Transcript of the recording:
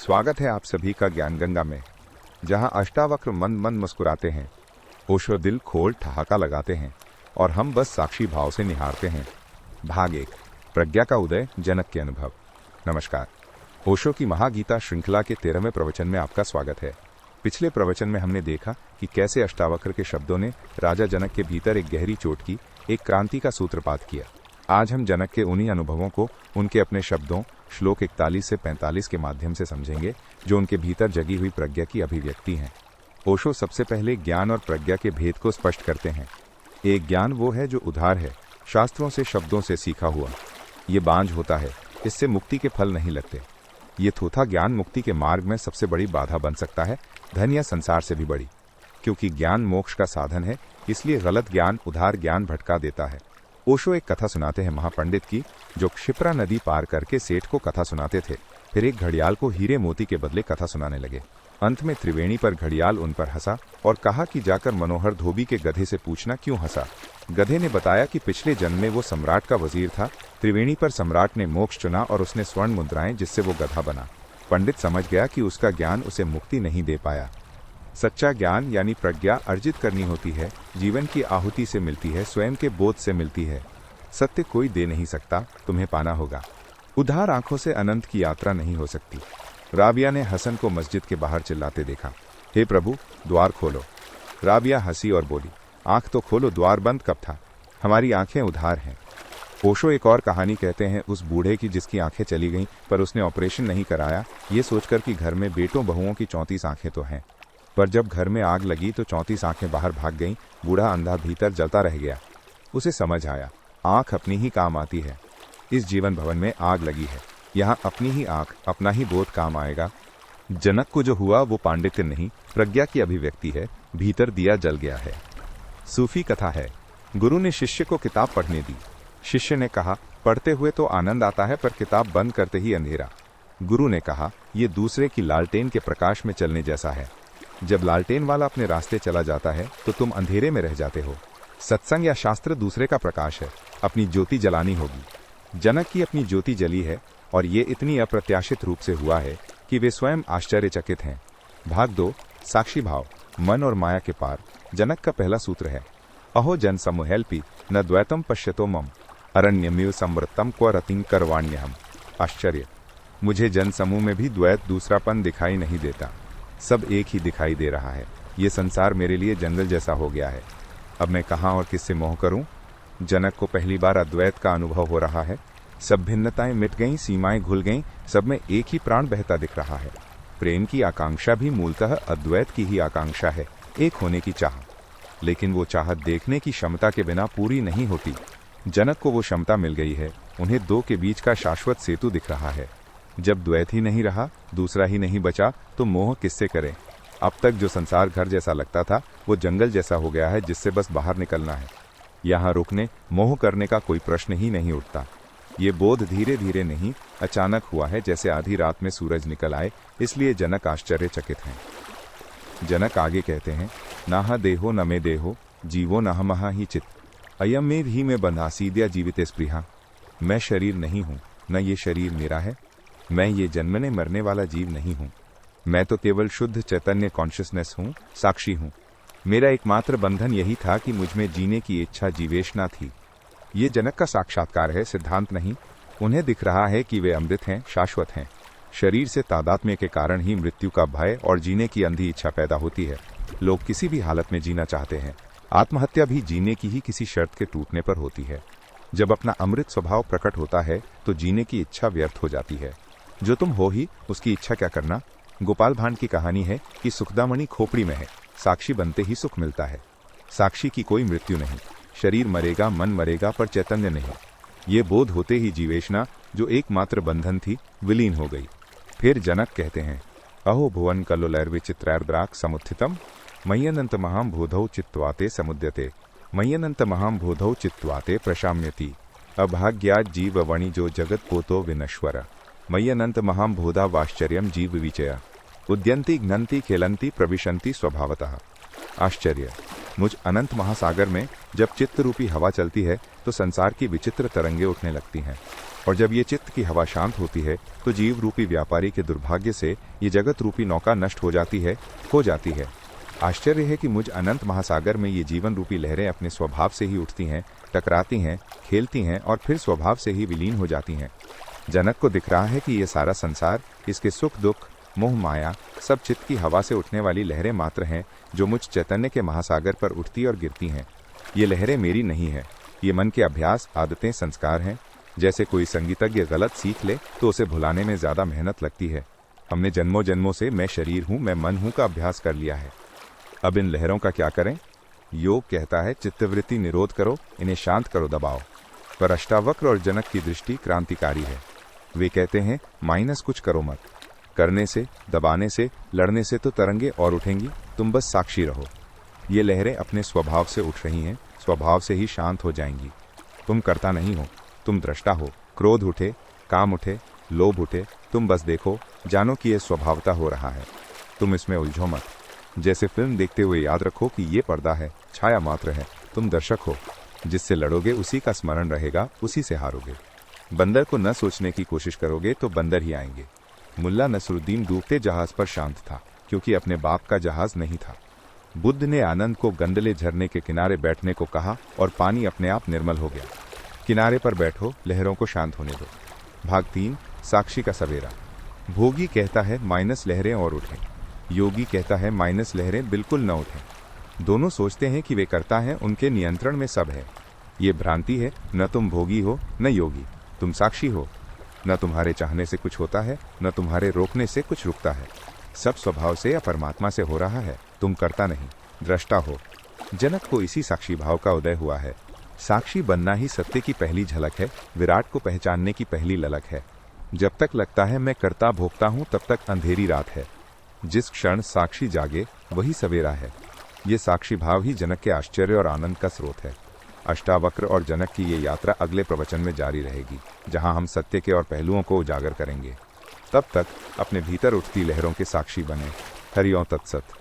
स्वागत है आप सभी का ज्ञान गंगा में, जहां अष्टावक्र मंद मंद मुस्कुराते हैं, ओशो दिल खोल ठहाका लगाते हैं और हम बस साक्षी भाव से निहारते हैं। भाग 1, प्रज्ञा का उदय, जनक के अनुभव। नमस्कार। ओशो की महागीता श्रृंखला के 13वें प्रवचन में आपका स्वागत है। पिछले प्रवचन में हमने देखा कि कैसे अष्टावक्र के शब्दों ने राजा जनक के भीतर एक गहरी चोट की, एक क्रांति का सूत्रपात किया। आज हम जनक के उन्हीं अनुभवों को उनके अपने शब्दों श्लोक 41 से 45 के माध्यम से समझेंगे, जो उनके भीतर जगी हुई प्रज्ञा की अभिव्यक्ति हैं। ओशो सबसे पहले ज्ञान और प्रज्ञा के भेद को स्पष्ट करते हैं। एक ज्ञान वो है जो उधार है, शास्त्रों से शब्दों से सीखा हुआ। ये बांझ होता है, इससे मुक्ति के फल नहीं लगते। ये थोथा ज्ञान मुक्ति के मार्ग में सबसे बड़ी बाधा बन सकता है, धन या संसार से भी बड़ी। क्योंकि ज्ञान मोक्ष का साधन है, इसलिए गलत ज्ञान उधार ज्ञान भटका देता है। ओशो एक कथा सुनाते हैं महापंडित की, जो क्षिप्रा नदी पार करके सेठ को कथा सुनाते थे। फिर एक घड़ियाल को हीरे मोती के बदले कथा सुनाने लगे। अंत में त्रिवेणी पर घड़ियाल उन पर हंसा और कहा कि जाकर मनोहर धोबी के गधे से पूछना क्यों हंसा। गधे ने बताया कि पिछले जन्म में वो सम्राट का वजीर था। त्रिवेणी पर सम्राट ने मोक्ष चुना और उसने स्वर्ण मुद्राएं, जिससे वो गधा बना। पंडित समझ गया कि उसका ज्ञान उसे मुक्ति नहीं दे पाया। सच्चा ज्ञान यानी प्रज्ञा अर्जित करनी होती है, जीवन की आहुति से मिलती है, स्वयं के बोध से मिलती है। सत्य कोई दे नहीं सकता, तुम्हें पाना होगा। उधार आंखों से अनंत की यात्रा नहीं हो सकती। राबिया ने हसन को मस्जिद के बाहर चिल्लाते देखा, हे प्रभु, द्वार खोलो। राबिया हंसी और बोली, आंख तो खोलो, द्वार बंद कब था? हमारी आंखें उधार हैं। ओशो एक और कहानी कहते हैं उस बूढ़े की जिसकी आंखें चली गईं, पर उसने ऑपरेशन नहीं कराया, ये सोचकर कि घर में बेटों बहुओं की 34 आंखें तो हैं। पर जब घर में आग लगी तो 34 आंखें बाहर भाग गईं। बूढ़ा अंधा भीतर जलता रह गया। उसे समझ आया, आंख अपनी ही काम आती है। इस जीवन भवन में आग लगी है, यहाँ अपनी ही आंख, अपना ही बोध काम आएगा। जनक को जो हुआ वो पांडित्य नहीं, प्रज्ञा की अभिव्यक्ति है। भीतर दिया जल गया है। सूफी कथा है। गुरु ने शिष्य को किताब पढ़ने दी। शिष्य ने कहा, पढ़ते हुए तो आनंद आता है, पर किताब बंद करते ही अंधेरा। गुरु ने कहा, ये दूसरे की लालटेन के प्रकाश में चलने जैसा है। जब लालटेन वाला अपने रास्ते चला जाता है तो तुम अंधेरे में रह जाते हो। सत्संग या शास्त्र दूसरे का प्रकाश है, अपनी ज्योति जलानी होगी। जनक की अपनी ज्योति जली है और ये इतनी अप्रत्याशित रूप से हुआ है कि वे स्वयं आश्चर्यचकित हैं। भाग 2, साक्षी भाव, मन और माया के पार। जनक का पहला सूत्र है, अहो जन समूहेल्पी न द्वैतम पश्यतो मम अरण्यमिव समृतम क्व रतिं करवाण्यहम। आश्चर्य, मुझे जन समूह में भी द्वैत दूसरापन दिखाई नहीं देता, सब एक ही दिखाई दे रहा है। ये संसार मेरे लिए जंगल जैसा हो गया है। अब मैं कहाँ और किससे मोह करूं? जनक को पहली बार अद्वैत का अनुभव हो रहा है। सब भिन्नताएं मिट गईं, सीमाएं घुल गईं, सब में एक ही प्राण बहता दिख रहा है। प्रेम की आकांक्षा भी मूलतः अद्वैत की ही आकांक्षा है, एक होने की चाह। लेकिन वो चाहत देखने की क्षमता के बिना पूरी नहीं होती। जनक को वो क्षमता मिल गई है। उन्हें दो के बीच का शाश्वत सेतु दिख रहा है। जब द्वैत ही नहीं रहा, दूसरा ही नहीं बचा, तो मोह किससे करें? अब तक जो संसार घर जैसा लगता था, वो जंगल जैसा हो गया है, जिससे बस बाहर निकलना है। यहाँ रुकने, मोह करने का कोई प्रश्न ही नहीं उठता। ये बोध धीरे धीरे नहीं, अचानक हुआ है, जैसे आधी रात में सूरज निकल आए। इसलिए जनक आश्चर्यचकित हैं। जनक आगे कहते हैं, नाह देहो न मे देहो, जीवो नाह महा ही चित, अयम में ही में बंधा सीध्या जीवित स्पृहा। मैं शरीर नहीं हूँ, न ये शरीर मेरा है। मैं ये जन्मने मरने वाला जीव नहीं हूँ। मैं तो केवल शुद्ध चैतन्य कॉन्शियसनेस हूँ, साक्षी हूँ। मेरा एकमात्र बंधन यही था कि मुझमें जीने की इच्छा जीवेशना थी। ये जनक का साक्षात्कार है, सिद्धांत नहीं। उन्हें दिख रहा है कि वे अमृत हैं, शाश्वत हैं। शरीर से तादात्म्य के कारण ही मृत्यु का भय और जीने की अंधी इच्छा पैदा होती है। लोग किसी भी हालत में जीना चाहते हैं। आत्महत्या भी जीने की ही किसी शर्त के टूटने पर होती है। जब अपना अमृत स्वभाव प्रकट होता है तो जीने की इच्छा व्यर्थ हो जाती है। जो तुम हो ही, उसकी इच्छा क्या करना? गोपाल भांड की कहानी है कि सुखदामणि खोपड़ी में है, साक्षी बनते ही सुख मिलता है। साक्षी की कोई मृत्यु नहीं। शरीर मरेगा, मन मरेगा, पर चैतन्य नहीं। ये बोध होते ही जीवेशना, जो एकमात्र बंधन थी, विलीन हो गई। फिर जनक कहते हैं, अहो भुवन कल्लोलैर्विचित्रैर्द्राक् समुत्थितम मय्यनंत महां बोधौ चित्वाते समुद्यते मय्यनंत महां बोधौ चित्वाते प्रशाम्यति अभाग्यात् जीव वणिजो जगत पोतो विनश्वर मय्यनंत महां बोधा वाश्चर्यम जीव विचय उद्यंती घ्नंती खेलंती प्रविशंती स्वभावतः। आश्चर्य, मुझ अनंत महासागर में जब चित्त रूपी हवा चलती है तो संसार की विचित्र तरंगे उठने लगती हैं। और जब ये चित्त की हवा शांत होती है तो जीव रूपी व्यापारी के दुर्भाग्य से ये जगत रूपी नौका नष्ट हो जाती है, खो जाती है। आश्चर्य है कि मुझ अनंत महासागर में ये जीवन रूपी लहरें अपने स्वभाव से ही उठती हैं, टकराती हैं, खेलती हैं और फिर स्वभाव से ही विलीन हो जाती हैं। जनक को दिख रहा है कि ये सारा संसार, इसके सुख दुख, मोह माया, सब चित्त की हवा से उठने वाली लहरें मात्र हैं जो मुझ चैतन्य के महासागर पर उठती और गिरती हैं। ये लहरें मेरी नहीं है, ये मन के अभ्यास, आदतें, संस्कार हैं। जैसे कोई संगीतज्ञ गलत सीख ले तो उसे भुलाने में ज़्यादा मेहनत लगती है। हमने जन्मों जन्मों से मैं शरीर हूँ, मैं मन हूँ का अभ्यास कर लिया है। अब इन लहरों का क्या करें? योग कहता है चित्तवृत्ति निरोध करो, इन्हें शांत करो, दबाओ। पर अष्टावक्र और जनक की दृष्टि क्रांतिकारी है। वे कहते हैं माइनस कुछ करो मत। करने से, दबाने से, लड़ने से तो तरंगे और उठेंगी, तुम बस साक्षी रहो। ये लहरें अपने स्वभाव से उठ रही हैं, स्वभाव से ही शांत हो जाएंगी। तुम करता नहीं हो, तुम दृष्टा हो। क्रोध उठे, काम उठे, लोभ उठे, तुम बस देखो, जानो कि यह स्वभावता हो रहा है। तुम इसमें उलझो मत। जैसे फिल्म देखते हुए याद रखो कि ये पर्दा है, छाया मात्र है, तुम दर्शक हो। जिससे लड़ोगे उसी का स्मरण रहेगा, उसी से हारोगे। बंदर को न सोचने की कोशिश करोगे तो बंदर ही आएंगे। मुल्ला नसरुद्दीन डूबते जहाज पर शांत था, क्योंकि अपने बाप का जहाज नहीं था। बुद्ध ने आनंद को गंदले झरने के किनारे बैठने को कहा और पानी अपने आप निर्मल हो गया। किनारे पर बैठो, लहरों को शांत होने दो। भाग 3, साक्षी का सवेरा। भोगी कहता है माइनस लहरें और उठें, योगी कहता है माइनस लहरें बिल्कुल न उठें। दोनों सोचते हैं कि वे करता है, उनके नियंत्रण में सब है। ये भ्रांति है। न तुम भोगी हो न योगी, तुम साक्षी हो। न तुम्हारे चाहने से कुछ होता है, न तुम्हारे रोकने से कुछ रुकता है। सब स्वभाव से या परमात्मा से हो रहा है, तुम करता नहीं, दृष्टा हो। जनक को इसी साक्षी भाव का उदय हुआ है। साक्षी बनना ही सत्य की पहली झलक है, विराट को पहचानने की पहली ललक है। जब तक लगता है मैं करता भोगता हूं, तब तक अंधेरी रात है। जिस क्षण साक्षी जागे वही सवेरा है। ये साक्षी भाव ही जनक के आश्चर्य और आनंद का स्रोत है। अष्टावक्र और जनक की ये यात्रा अगले प्रवचन में जारी रहेगी, जहां हम सत्य के और पहलुओं को उजागर करेंगे। तब तक अपने भीतर उठती लहरों के साक्षी बने। हरि ओं तत्सत।